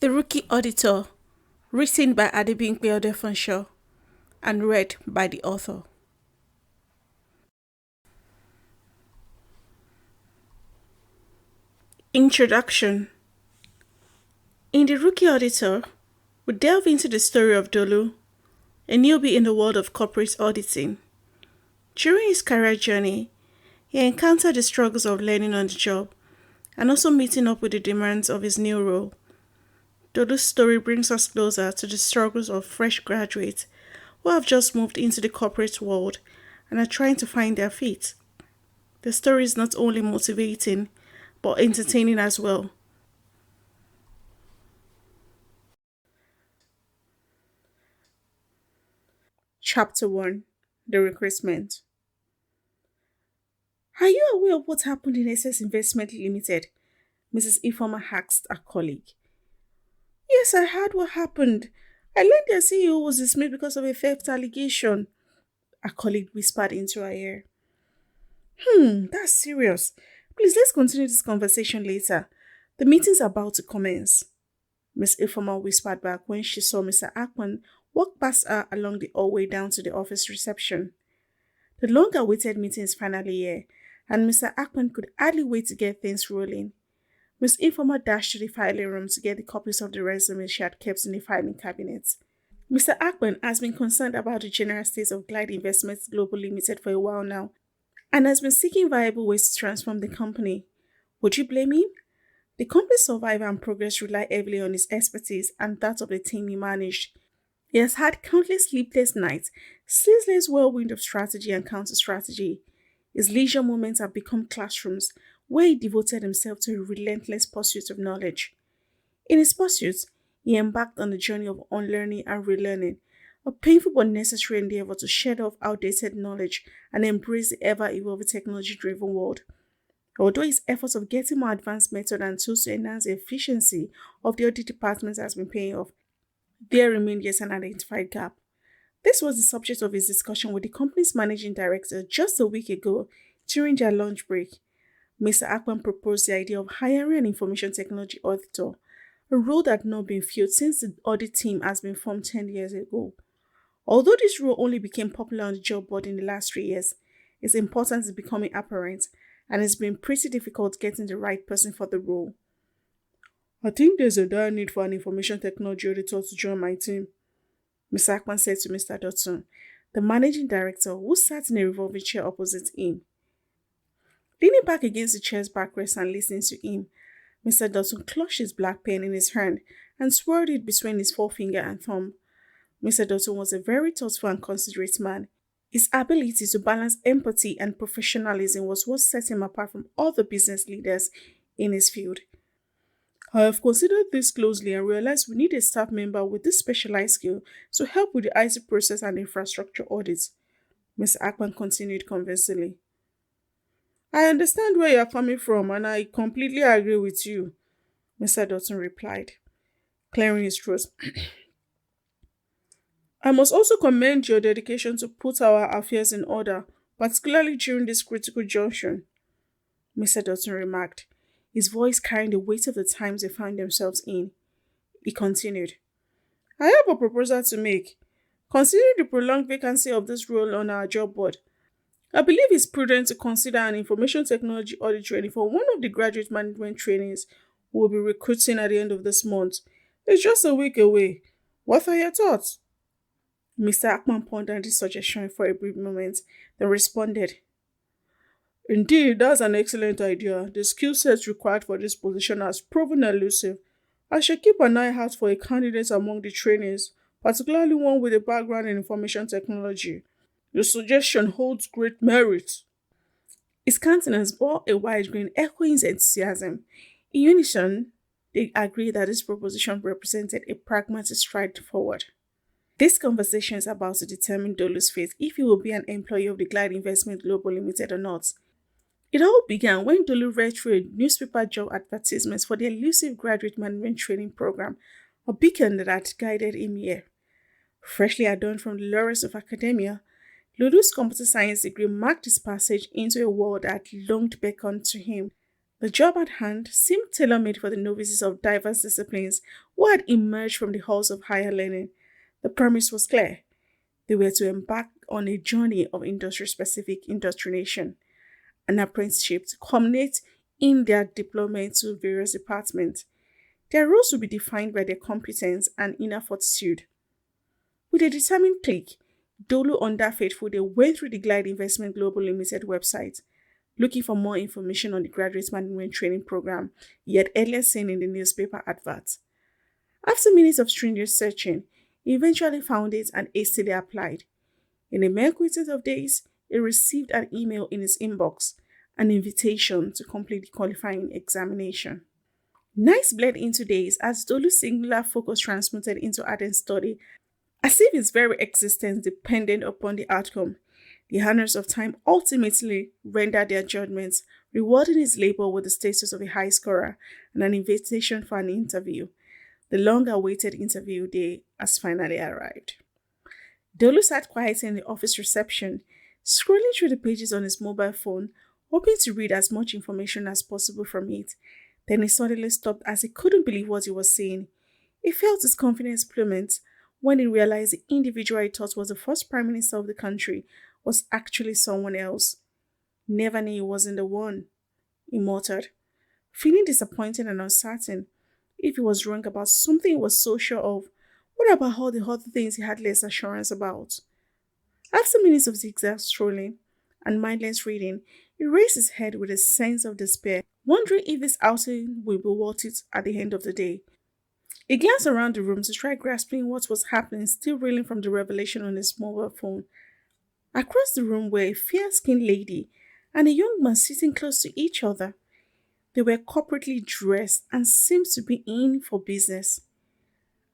The Rookie Auditor, written by Adebimpe Odefunsho and read by the author. Introduction. In The Rookie Auditor, we delve into the story of Dolu, a newbie in the world of corporate auditing. During his career journey, he encountered the struggles of learning on the job and also meeting up with the demands of his new role. Dolu's story brings us closer to the struggles of fresh graduates who have just moved into the corporate world and are trying to find their feet. The story is not only motivating, but entertaining as well. Chapter 1. The Recruitment. Are you aware of what happened in SS Investment Limited? Mrs. Ifoma asked a colleague. Yes, I heard what happened. I learned their CEO was dismissed because of a theft allegation, a colleague whispered into her ear. That's serious. Please, let's continue this conversation later. The meeting's about to commence. Miss Ifoma whispered back when she saw Mr. Akpan walk past her along the hallway down to the office reception. The long-awaited meeting is finally here, and Mr. Akpan could hardly wait to get things rolling. Miss Ifoma dashed to the filing room to get the copies of the resumes she had kept in the filing cabinet. Mr. Akpan has been concerned about the general state of Glide Investments Global Limited for a while now, and has been seeking viable ways to transform the company. Would you blame him? The company's survival and progress rely heavily on his expertise and that of the team he managed. He has had countless sleepless nights, ceaseless whirlwind of strategy and counter-strategy. His leisure moments have become classrooms where he devoted himself to a relentless pursuit of knowledge. In his pursuit, he embarked on a journey of unlearning and relearning, a painful but necessary endeavor to shed off outdated knowledge and embrace the ever-evolving technology-driven world. Although his efforts of getting more advanced methods and tools to enhance the efficiency of the audit department has been paying off, there remained yet an identified gap. This was the subject of his discussion with the company's managing director just a week ago during their lunch break. Mr. Akpan proposed the idea of hiring an information technology auditor, a role that had not been filled since the audit team has been formed 10 years ago. Although this role only became popular on the job board in the last 3 years, its importance is becoming apparent, and it's been pretty difficult getting the right person for the role. I think there's a dire need for an information technology auditor to join my team, Mr. Akpan said to Mr. Dotson, the managing director who sat in a revolving chair opposite him. Leaning back against the chair's backrest and listening to him, Mr. Dotson clutched his black pen in his hand and swirled it between his forefinger and thumb. Mr. Dotson was a very thoughtful and considerate man. His ability to balance empathy and professionalism was what set him apart from other business leaders in his field. I have considered this closely and realized we need a staff member with this specialized skill to help with the IT process and infrastructure audits, Mr. Akpan continued convincingly. I understand where you are coming from and I completely agree with you, Mr. Dotson replied, clearing his throat. I must also commend your dedication to put our affairs in order, particularly during this critical junction, Mr. Dotson remarked, his voice carrying the weight of the times they found themselves in. He continued, I have a proposal to make. Considering the prolonged vacancy of this role on our job board, I believe it's prudent to consider an information technology audit training for one of the graduate management trainees who will be recruiting at the end of this month. It's just a week away. What are your thoughts? Mr. Akman pondered this suggestion for a brief moment, then responded, Indeed, that's an excellent idea. The skill sets required for this position has proven elusive. I shall keep an eye out for a candidate among the trainees, particularly one with a background in information technology. Your suggestion holds great merit. His countenance bore a wide grin echoing his enthusiasm. In unison, they agreed that this proposition represented a pragmatic stride forward. This conversation is about to determine Dolu's fate if he will be an employee of the Glide Investment Global Limited or not. It all began when Dolu read through a newspaper job advertisement for the elusive graduate management training program, a beacon that had guided him here. Freshly adorned from the laurels of academia, Dolu's computer science degree marked his passage into a world that longed beckoned to him. The job at hand seemed tailor-made for the novices of diverse disciplines who had emerged from the halls of higher learning. The premise was clear. They were to embark on a journey of industry-specific indoctrination, an apprenticeship to culminate in their deployment to various departments. Their roles would be defined by their competence and inner fortitude. With a determined click, Dolu under Faithful, they went through the Glide Investment Global Limited website, looking for more information on the Graduate Management Training program he had earlier seen in the newspaper advert. After minutes of strenuous searching, he eventually found it and hastily applied. In a mere quantity of days, he received an email in his inbox, an invitation to complete the qualifying examination. Nights bled into days as Dolu's singular focus transmuted into ardent study, as if his very existence depended upon the outcome. The honors of time ultimately rendered their judgments, rewarding his labor with the status of a high scorer and an invitation for an interview. The long-awaited interview day has finally arrived. Dolu sat quietly in the office reception, scrolling through the pages on his mobile phone, hoping to read as much information as possible from it. Then he suddenly stopped as he couldn't believe what he was seeing. He felt his confidence plummet when he realized the individual he thought was the first prime minister of the country was actually someone else. Never knew he wasn't the one, he muttered, feeling disappointed and uncertain. If he was wrong about something he was so sure of, what about all the other things he had less assurance about? After minutes of zigzag strolling and mindless reading, he raised his head with a sense of despair, wondering if this outing would be worth it at the end of the day. He glanced around the room to try grasping what was happening, still reeling from the revelation on his mobile phone. Across the room were a fair-skinned lady and a young man sitting close to each other. They were corporately dressed and seemed to be in for business.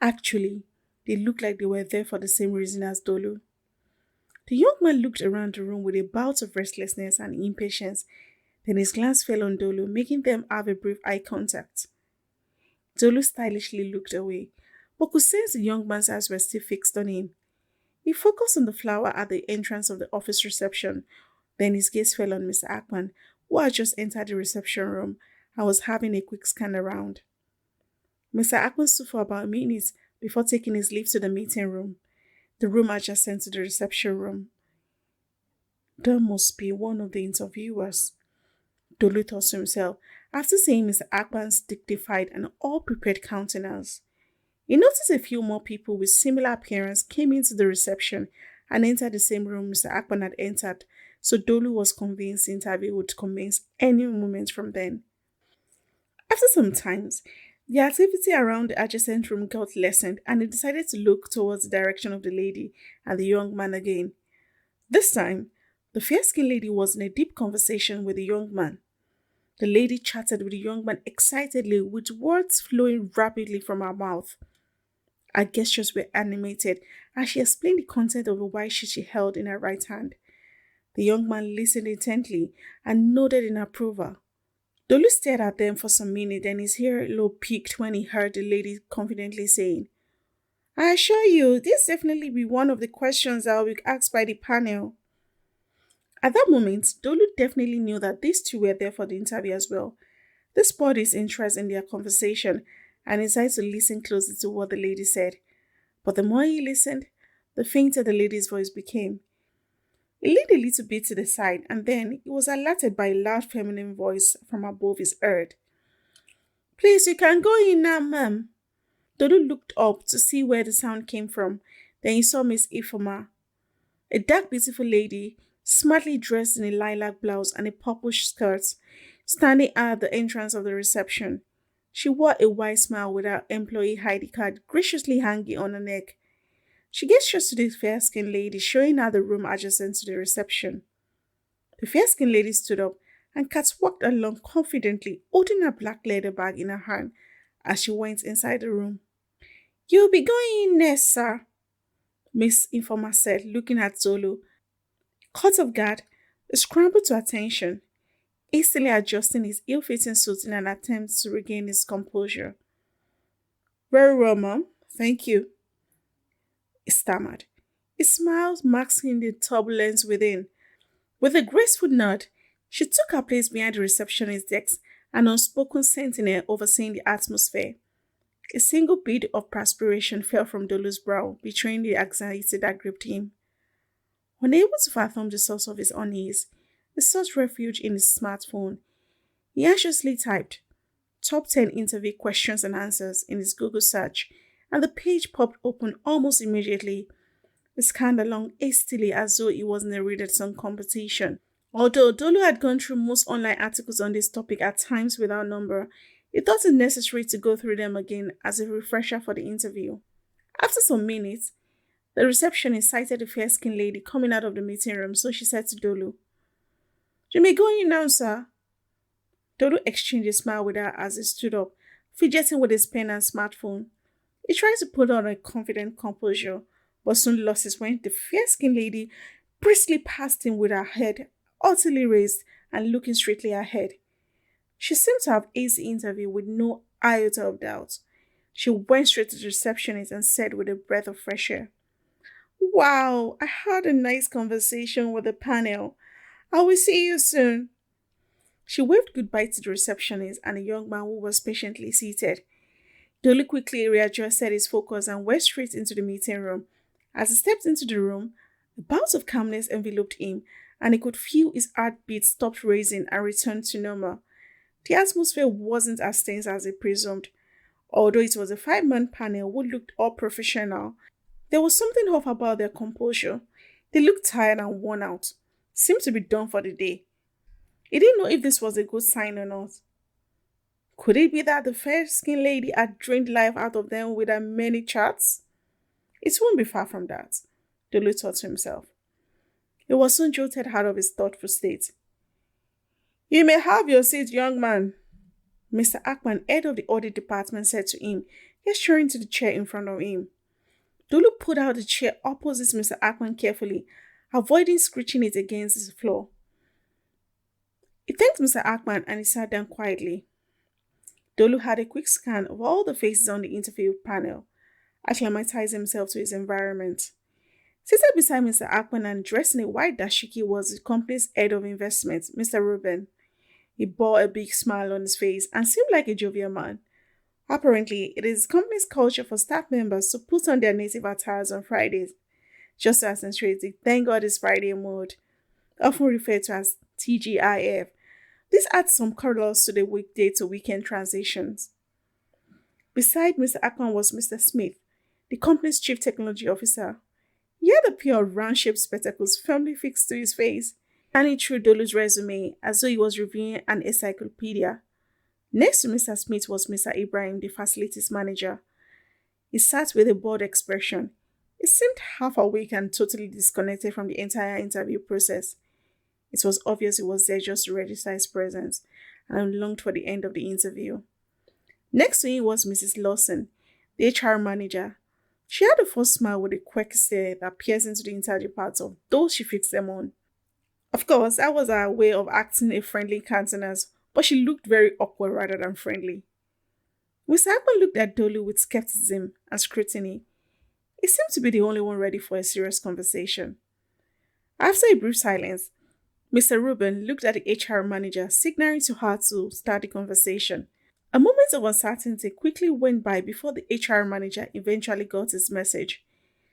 Actually, they looked like they were there for the same reason as Dolu. The young man looked around the room with a bout of restlessness and impatience. Then his glance fell on Dolu, making them have a brief eye contact. Dolu stylishly looked away, but could sense the young man's eyes were still fixed on him. He focused on the flower at the entrance of the office reception. Then his gaze fell on Mr. Akpan, who had just entered the reception room and was having a quick scan around. Mr. Akpan stood for about a minute before taking his leave to the meeting room, the room adjacent to the reception room. That must be one of the interviewers, Dolu thought to himself after seeing Mr. Akpan's dignified and all-prepared countenance. He noticed a few more people with similar appearance came into the reception and entered the same room Mr. Akpan had entered, so Dolu was convinced the interview would commence any moment from then. After some time, the activity around the adjacent room got lessened and he decided to look towards the direction of the lady and the young man again. This time, the fair-skinned lady was in a deep conversation with the young man. The lady chatted with the young man excitedly, with words flowing rapidly from her mouth. Her gestures were animated as she explained the content of the white sheet she held in her right hand. The young man listened intently and nodded in approval. Dolu stared at them for some minutes, and his earlobe peaked when he heard the lady confidently saying, "I assure you, this definitely be one of the questions that will be asked by the panel." At that moment, Dolu definitely knew that these two were there for the interview as well. This spurred his interest in their conversation and he decided to listen closely to what the lady said. But the more he listened, the fainter the lady's voice became. He leaned a little bit to the side and then he was alerted by a loud feminine voice from above his head. "Please, you can go in now, ma'am." Dolu looked up to see where the sound came from. Then he saw Miss Ifoma, a dark, beautiful lady, smartly dressed in a lilac blouse and a purplish skirt, standing at the entrance of the reception. She wore a wide smile with her employee ID card graciously hanging on her neck. She gestured to the fair-skinned lady, showing her the room adjacent to the reception. The fair-skinned lady stood up and catwalked along confidently, holding her black leather bag in her hand as she went inside the room. "You'll be going in next, sir," Miss Informer said, looking at Dolu. Caught off guard, he scrambled to attention, hastily adjusting his ill-fitting suit in an attempt to regain his composure. "Very well, ma'am. Thank you," he stammered, his smile masking the turbulence within. With a graceful nod, she took her place behind the receptionist's desk an unspoken sentinel overseeing the atmosphere. A single bead of perspiration fell from Dolu's brow, betraying the anxiety that gripped him. Unable to fathom the source of his unease, he sought refuge in his smartphone. He anxiously typed top 10 interview questions and answers in his Google search, and the page popped open almost immediately. He scanned along hastily as though it was a reader song competition. Although Dolu had gone through most online articles on this topic at times without number, he thought it necessary to go through them again as a refresher for the interview. After some minutes, the receptionist sighted the fair-skinned lady coming out of the meeting room, so she said to Dolu, "You may go in now, sir." Dolu exchanged a smile with her as he stood up, fidgeting with his pen and smartphone. He tried to put on a confident composure, but soon lost it when the fair-skinned lady briskly passed him with her head haughtily raised and looking straightly ahead. She seemed to have aced the interview with no iota of doubt. She went straight to the receptionist and said with a breath of fresh air, "Wow, I had a nice conversation with the panel. I will see you soon." She waved goodbye to the receptionist and a young man who was patiently seated. Dolly quickly readjusted his focus and went straight into the meeting room. As he stepped into the room, a bout of calmness enveloped him, and he could feel his heartbeat stopped racing and returned to normal. The atmosphere wasn't as tense as he presumed. Although it was a five-man panel who looked all professional, there was something off about their composure. They looked tired and worn out, seemed to be done for the day. He didn't know if this was a good sign or not. Could it be that the fair-skinned lady had drained life out of them with her many chats? It won't be far from that, Dolu thought to himself. He was soon jolted out of his thoughtful state. "You may have your seat, young man," Mr. Ackman, head of the audit department, said to him, gesturing to the chair in front of him. Dolu pulled out the chair opposite Mr. Ackman carefully, avoiding screeching it against the floor. He thanked Mr. Ackman and he sat down quietly. Dolu had a quick scan of all the faces on the interview panel, acclimatized himself to his environment. Seated beside Mr. Ackman and dressed in a white dashiki was the company's head of investments, Mr. Rubin. He bore a big smile on his face and seemed like a jovial man. Apparently, it is the company's culture for staff members to put on their native attires on Fridays, just to accentuate the "Thank God It's Friday" mood, often referred to as TGIF. This adds some colors to the weekday to weekend transitions. Beside Mr. Ackman was Mr. Smith, the company's chief technology officer. He had a pair of round-shaped spectacles firmly fixed to his face, scanning through Dolu's resume as though he was reviewing an encyclopedia. Next to Mr. Smith was Mr. Ibrahim, the facilities manager. He sat with a bored expression. He seemed half awake and totally disconnected from the entire interview process. It was obvious he was there just to register his presence and longed for the end of the interview. Next to him was Mrs. Lawson, the HR manager. She had a forced smile with a quirky stare that pierced into the entire parts of those she fixed them on. Of course, that was her way of acting a friendly countenance, but she looked very awkward rather than friendly. Mr. Akman looked at Dolu with skepticism and scrutiny. He seemed to be the only one ready for a serious conversation. After a brief silence, Mr. Rubin looked at the HR manager, signaling to her to start the conversation. A moment of uncertainty quickly went by before the HR manager eventually got his message.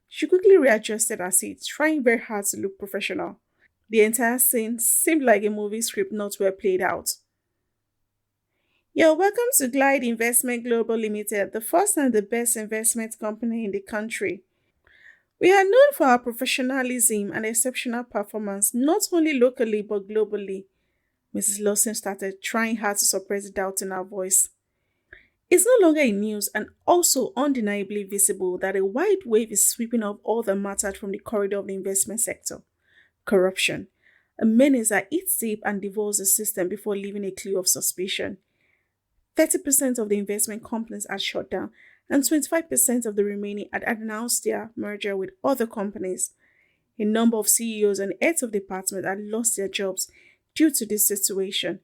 She quickly readjusted her seat, trying very hard to look professional. The entire scene seemed like a movie script not well played out. "You're welcome to Glide Investment Global Limited, the first and the best investment company in the country. We are known for our professionalism and exceptional performance, not only locally but globally." Mrs. Lawson started, trying hard to suppress the doubt in her voice. It's no longer in news and also undeniably visible that a wide wave is sweeping up all that mattered from the corridor of the investment sector. Corruption, a menace that eats deep and devours the system before leaving a clue of suspicion. 30% of the investment companies had shut down, and 25% of the remaining had announced their merger with other companies. A number of CEOs and heads of departments had lost their jobs due to this situation.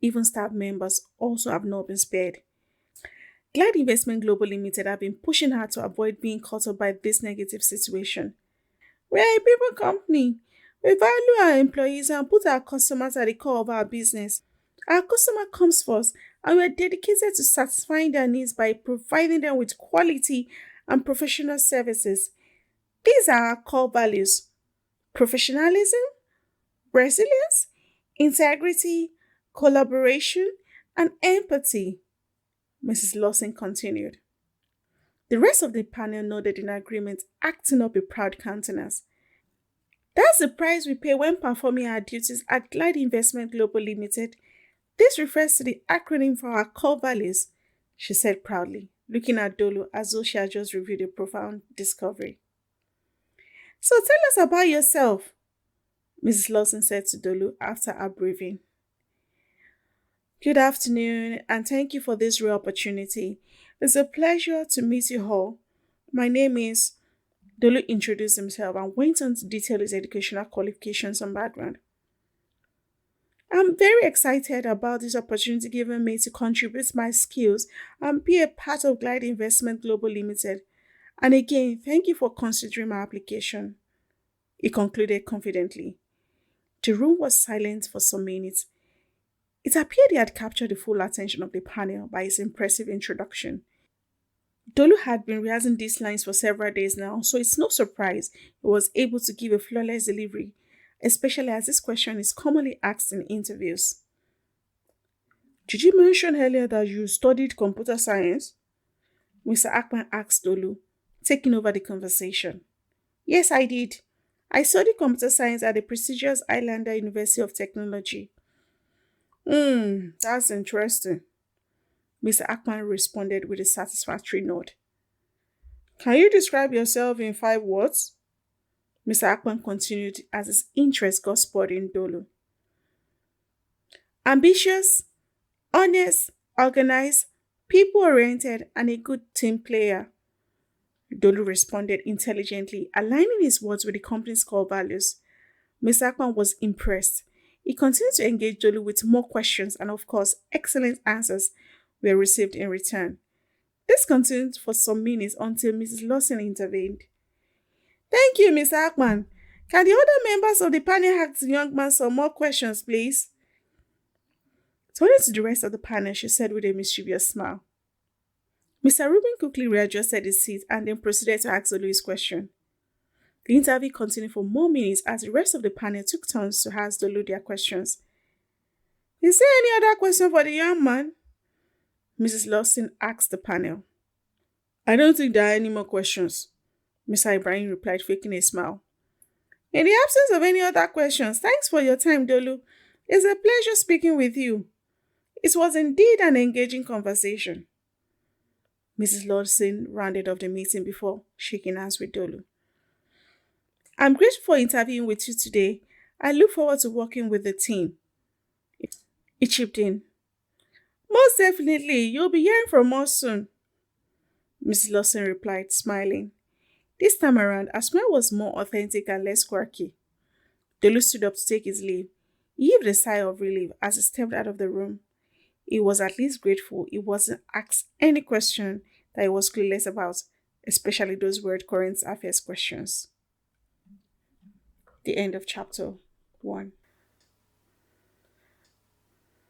Even staff members also have not been spared. Glide Investment Global Limited have been pushing hard to avoid being caught up by this negative situation. "We are a people company. We value our employees and put our customers at the core of our business. Our customer comes first, and we are dedicated to satisfying their needs by providing them with quality and professional services. These are our core values: professionalism, resilience, integrity, collaboration, and empathy, Mrs. Lawson continued. The rest of the panel nodded in agreement, acting up a proud countenance. That's the price we pay when performing our duties at Glide Investment Global Limited. This refers to the acronym for our core values, she said proudly, looking at Dolu as though she had just reviewed a profound discovery. So tell us about yourself, Mrs. Lawson said to Dolu after our briefing. Good afternoon, and thank you for this rare opportunity. It's a pleasure to meet you all. My name is Dolu introduced himself and went on to detail his educational qualifications and background. I'm very excited about this opportunity given me to contribute my skills and be a part of Glide Investment Global Limited. And again, thank you for considering my application, he concluded confidently. The room was silent for some minutes. It appeared he had captured the full attention of the panel by his impressive introduction. Dolu had been rehearsing these lines for several days now, so it's no surprise he was able to give a flawless delivery, especially as this question is commonly asked in interviews. Did you mention earlier that you studied computer science? Mr. Akpan asked Dolu, taking over the conversation. Yes, I did. I studied computer science at the prestigious Islander University of Technology. That's interesting, Mr. Akpan responded with a satisfactory nod. Can you describe yourself in 5 words? Mr. Akpan continued as his interest got spurred in Dolu. Ambitious, honest, organized, people-oriented, and a good team player, Dolu responded intelligently, aligning his words with the company's core values. Mr. Akpan was impressed. He continued to engage Dolu with more questions, and of course, excellent answers were received in return. This continued for some minutes until Mrs. Lawson intervened. Thank you, Mr. Akpan. Can the other members of the panel ask the young man some more questions, please? Turning to the rest of the panel, she said with a mischievous smile. Mr. Rubin quickly readjusted his seat and then proceeded to ask Dolu his question. The interview continued for more minutes as the rest of the panel took turns to ask Dolu their questions. Is there any other question for the young man? Mrs. Lawson asked the panel. I don't think there are any more questions, Mr. Ibrahim replied, faking a smile. In the absence of any other questions, thanks for your time, Dolu. It's a pleasure speaking with you. It was indeed an engaging conversation. Mrs. Lawson rounded off the meeting before shaking hands with Dolu. I'm grateful for interviewing with you today. I look forward to working with the team. He chipped in. Most definitely, you'll be hearing from us soon, Mrs. Lawson replied, smiling. This time around, her smile was more authentic and less quirky. Dolu stood up to take his leave. He heaved a sigh of relief as he stepped out of the room. He was at least grateful he wasn't asked any question that he was clueless about, especially those weird current affairs questions. The end of chapter 1.